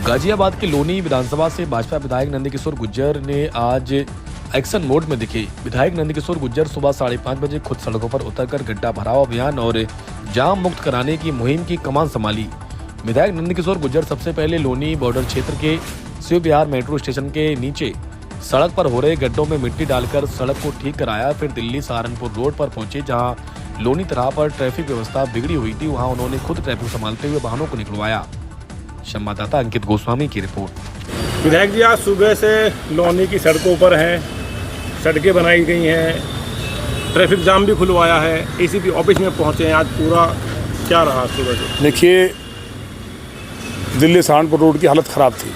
गाजियाबाद के लोनी विधानसभा से भाजपा विधायक नंदकिशोर गुर्जर ने आज एक्शन मोड में दिखे। विधायक नंदकिशोर गुर्जर सुबह 5:30 बजे खुद सड़कों पर उतरकर गड्ढा भराव अभियान और जाम मुक्त कराने की मुहिम की कमान संभाली। विधायक नंदकिशोर गुर्जर सबसे पहले लोनी बॉर्डर क्षेत्र के शिव विहार मेट्रो स्टेशन के नीचे सड़क पर हो रहे गड्ढों में मिट्टी डालकर सड़क को ठीक कराया। फिर दिल्ली सहारनपुर रोड पर पहुंचे, जहां लोनी तरह पर ट्रैफिक व्यवस्था बिगड़ी हुई थी। वहां उन्होंने खुद ट्रैफिक संभालते हुए वाहनों को निकलवाया। संवाददाता अंकित गोस्वामी की रिपोर्ट। विधायक जी आज सुबह से लोनी की सड़कों पर हैं, सड़कें बनाई गई हैं, ट्रैफिक जाम भी खुलवाया है, एसीपी ऑफिस में पहुंचे हैं। आज पूरा क्या रहा सुबह से? देखिए, दिल्ली सहारनपुर रोड की हालत ख़राब थी।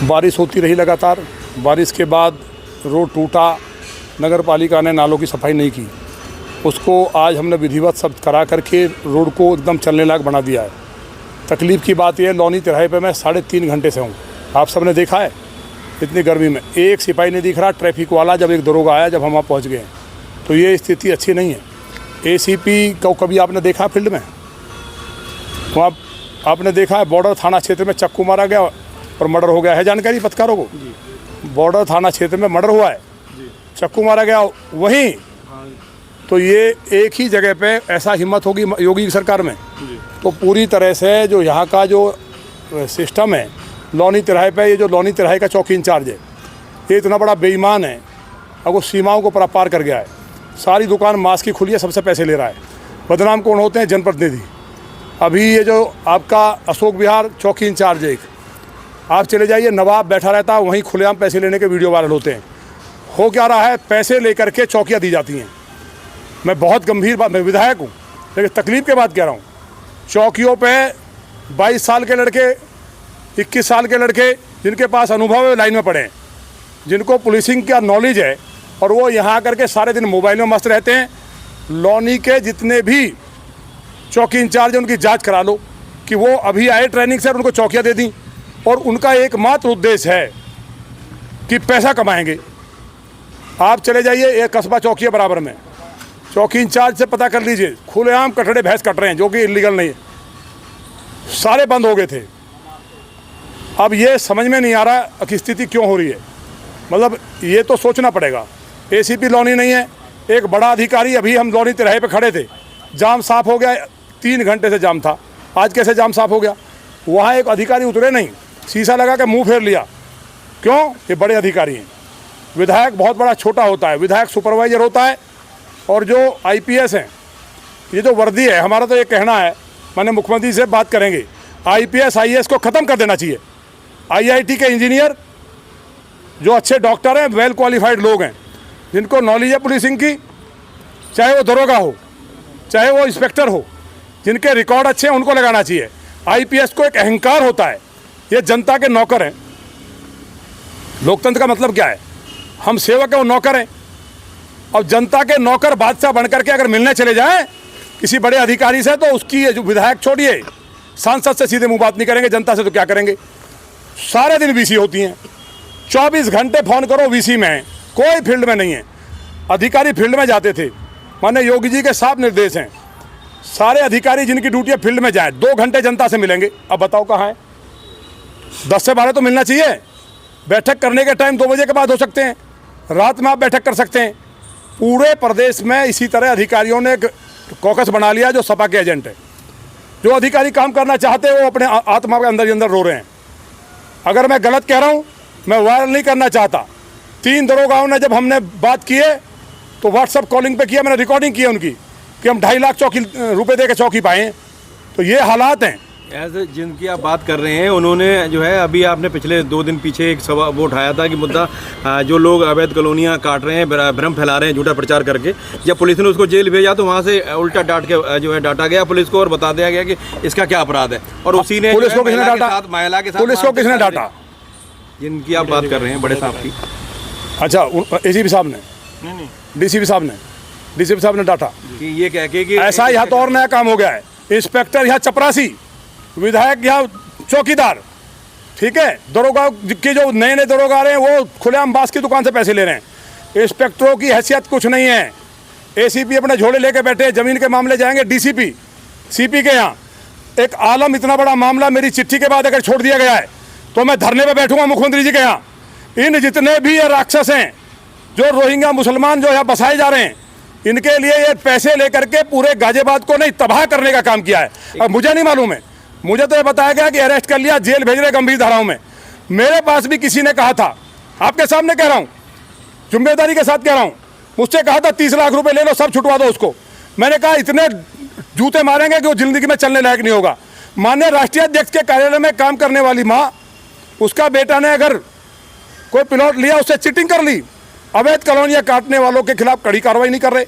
बारिश होती रही लगातार। बारिश के बाद रोड टूटा। नगर पालिका ने नालों की सफाई नहीं की। उसको आज हमने विधिवत सब करा करके रोड को एकदम चलने लायक बना दिया है। तकलीफ़ की बात यह है, लोनी तिराहे पे मैं 3.5 घंटे से हूँ। आप सबने देखा है इतनी गर्मी में एक सिपाही नहीं दिख रहा। ट्रैफिक वाला जब एक दरोगा आया, जब हम वहाँ पहुँच गए, तो ये स्थिति अच्छी नहीं है। एसीपी को कभी आपने देखा फील्ड में? वहाँ आपने देखा है बॉर्डर थाना क्षेत्र में चक्कू मारा गया और मर्डर हो गया है। जानकारी पत्रकारों को? बॉर्डर थाना क्षेत्र में मर्डर हुआ है, चक्कू मारा गया वहीं। तो ये एक ही जगह पे ऐसा हिम्मत होगी योगी की सरकार में? तो पूरी तरह से जो यहाँ का जो सिस्टम है लोनी तिराहे पे, ये जो लोनी तिराहे का चौकी इंचार्ज है, ये इतना बड़ा बेईमान है। अब वो सीमाओं को पार कर गया है। सारी दुकान मास्क की खुली है, सबसे पैसे ले रहा है। बदनाम कौन होते हैं? जनप्रतिनिधि। अभी ये जो आपका अशोक विहार चौकी इंचार्ज है, आप चले जाइए, नवाब बैठा रहता है वहीं, खुलेआम पैसे लेने के वीडियो वायरल होते हैं। हो क्या रहा है? पैसे लेकर के चौकियाँ दी जाती हैं। मैं बहुत गंभीर बात, मैं विधायक हूँ लेकिन तकलीफ़ के बात कह रहा हूँ। चौकियों पे 22 साल के लड़के, 21 साल के लड़के जिनके पास अनुभव है लाइन में पड़े हैं, जिनको पुलिसिंग का नॉलेज है, और वो यहाँ आकर के सारे दिन मोबाइल में मस्त रहते हैं। लोनी के जितने भी चौकी इंचार्ज हैं उनकी जांच करा लो कि वो अभी आए ट्रेनिंग से, उनको चौकियाँ दे दी, और उनका एकमात्र उद्देश्य है कि पैसा कमाएंगे। आप चले जाइए एक कस्बा चौकी है बराबर में, चौकी इंचार्ज से पता कर लीजिए, खुलेआम कटड़े भैंस कट रहे हैं, जो कि इलीगल नहीं है। सारे बंद हो गए थे। अब ये समझ में नहीं आ रहा कि स्थिति क्यों हो रही है। मतलब ये तो सोचना पड़ेगा। एसीपी लोनी नहीं है, एक बड़ा अधिकारी। अभी हम लोनी तिराहे पे खड़े थे, जाम साफ हो गया। 3 घंटे से जाम था, आज कैसे जाम साफ हो गया? वहाँ एक अधिकारी उतरे नहीं, शीशा लगा के मुँह फेर लिया। क्यों? ये बड़े अधिकारी हैं। विधायक बहुत बड़ा छोटा होता है, विधायक सुपरवाइजर होता है। और जो आईपीएस हैं, ये जो वर्दी है, हमारा तो ये कहना है, माने मुख्यमंत्री से बात करेंगे, आईपीएस आईएएस को ख़त्म कर देना चाहिए। आईआईटी के इंजीनियर जो अच्छे डॉक्टर हैं, वेल क्वालिफाइड लोग हैं, जिनको नॉलेज है पुलिसिंग की, चाहे वो दरोगा हो, चाहे वो इंस्पेक्टर हो, जिनके रिकॉर्ड अच्छे हैं, उनको लगाना चाहिए। आईपीएस को एक अहंकार होता है, ये जनता के नौकर हैं। लोकतंत्र का मतलब क्या है? हम सेवक हैं, वो नौकर हैं। अब जनता के नौकर बादशाह बनकर के अगर मिलने चले जाएं किसी बड़े अधिकारी से, तो उसकी जो विधायक छोड़िए, सांसद से सीधे मुंह बात नहीं करेंगे, जनता से तो क्या करेंगे? सारे दिन वीसी होती हैं, 24 घंटे फ़ोन करो वीसी में, कोई फील्ड में नहीं है। अधिकारी फील्ड में जाते थे, माने योगी जी के साफ निर्देश हैं, सारे अधिकारी जिनकी ड्यूटी है फील्ड में जाएं, 2 घंटे जनता से मिलेंगे। अब बताओ कहाँ है? 10 से 12 तो मिलना चाहिए। बैठक करने के टाइम 2 बजे के बाद हो सकते हैं, रात में आप बैठक कर सकते हैं। पूरे प्रदेश में इसी तरह अधिकारियों ने एक कॉकस बना लिया जो सपा के एजेंट है। जो अधिकारी काम करना चाहते हैं वो अपने आत्मा के अंदर ही अंदर रो रहे हैं। अगर मैं गलत कह रहा हूँ, मैं वायरल नहीं करना चाहता। 3 दरोगाओं ने जब हमने बात किए तो व्हाट्सएप कॉलिंग पे किया, मैंने रिकॉर्डिंग की है उनकी, कि हम 2.5 लाख रुपए दे के चौकी पाए। तो ये हालात हैं। ऐसे जिनकी आप बात कर रहे हैं, उन्होंने जो है, अभी आपने पिछले 2 दिन पीछे एक सवाल वो उठाया था कि मुद्दा जो लोग अवैध कॉलोनियाँ काट रहे हैं, भ्रम फैला रहे हैं झूठा प्रचार करके, जब पुलिस ने उसको जेल भेजा तो वहाँ से उल्टा डांट के जो है डांटा गया पुलिस को, और बता दिया गया कि इसका क्या अपराध है। और उसी ने पुलिस को किसने डांटा? महिला के साथ पुलिस को किसने डांटा? जिनकी आप बात कर रहे हैं, बड़े साहब की। अच्छा, एसीपी साहब ने? नहीं, डीसीपी साहब ने? डीसीपी साहब ने डांटा कि ये कह के कि ऐसा यहाँ तो और नया काम हो गया है। इंस्पेक्टर यहाँ चपरासी, विधायक यहाँ चौकीदार। ठीक है, दरोगा के जो नए नए दरोगा आ रहे हैं वो खुलेआम बांस की दुकान से पैसे ले रहे हैं। इंस्पेक्टरों की हैसियत कुछ नहीं है। एसीपी अपने झोले लेके बैठे, जमीन के मामले जाएंगे डीसीपी सीपी के यहाँ, एक आलम इतना बड़ा मामला मेरी चिट्ठी के बाद अगर छोड़ दिया गया है तो मैं धरने पे बैठूंगा मुख्यमंत्री जी के यहाँ। इन जितने भी ये राक्षस हैं जो रोहिंग्या मुसलमान जो यहाँ बसाए जा रहे हैं, इनके लिए ये पैसे लेकर के पूरे गाजियाबाद को नहीं तबाह करने का काम किया है। अब मुझे नहीं मालूम है, मुझे तो ये बताया गया कि अरेस्ट कर लिया, जेल भेज रहे गंभीर धाराओं में। मेरे पास भी किसी ने कहा था, आपके सामने कह रहा हूँ, जिम्मेदारी के साथ कह रहा हूँ, मुझसे कहा था 30 लाख रुपए ले लो, सब छुटवा दो उसको। मैंने कहा इतने जूते मारेंगे कि वो जिंदगी में चलने लायक नहीं होगा। माननीय राष्ट्रीय अध्यक्ष के कार्यालय में काम करने वाली माँ, उसका बेटा ने अगर कोई प्लॉट लिया, उससे चीटिंग कर ली। अवैध कॉलोनियाँ काटने वालों के खिलाफ कड़ी कार्रवाई नहीं कर रहे,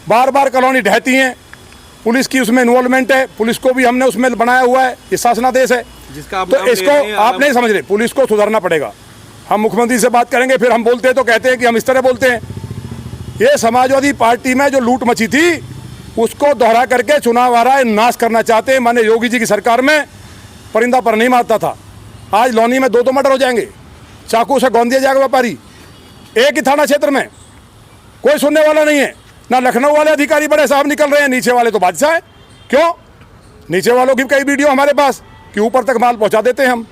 बार बार कॉलोनी ढहती हैं, पुलिस की उसमें इन्वॉल्वमेंट है, पुलिस को भी हमने उसमें बनाया हुआ है, ये शासनादेश है। जिसका आप तो इसको आप नहीं समझ रहे, पुलिस को सुधरना पड़ेगा। हम मुख्यमंत्री से बात करेंगे, फिर हम बोलते हैं तो कहते हैं कि हम इस तरह बोलते हैं। ये समाजवादी पार्टी में जो लूट मची थी उसको दोहरा करके चुनाव आ रहा है, नाश करना चाहते हैं। माने योगी जी की सरकार में परिंदा पर नहीं मारता था, आज लौनी में 2 मर्डर हो जाएंगे, चाकू से गौंद दिया जाएगा व्यापारी। एक ही थाना क्षेत्र में कोई सुनने वाला नहीं है, ना लखनऊ वाले अधिकारी बड़े साहब निकल रहे हैं, नीचे वाले तो बादशाह है। क्यों? नीचे वालों की कई वीडियो हमारे पास कि ऊपर तक माल पहुंचा देते हैं हम।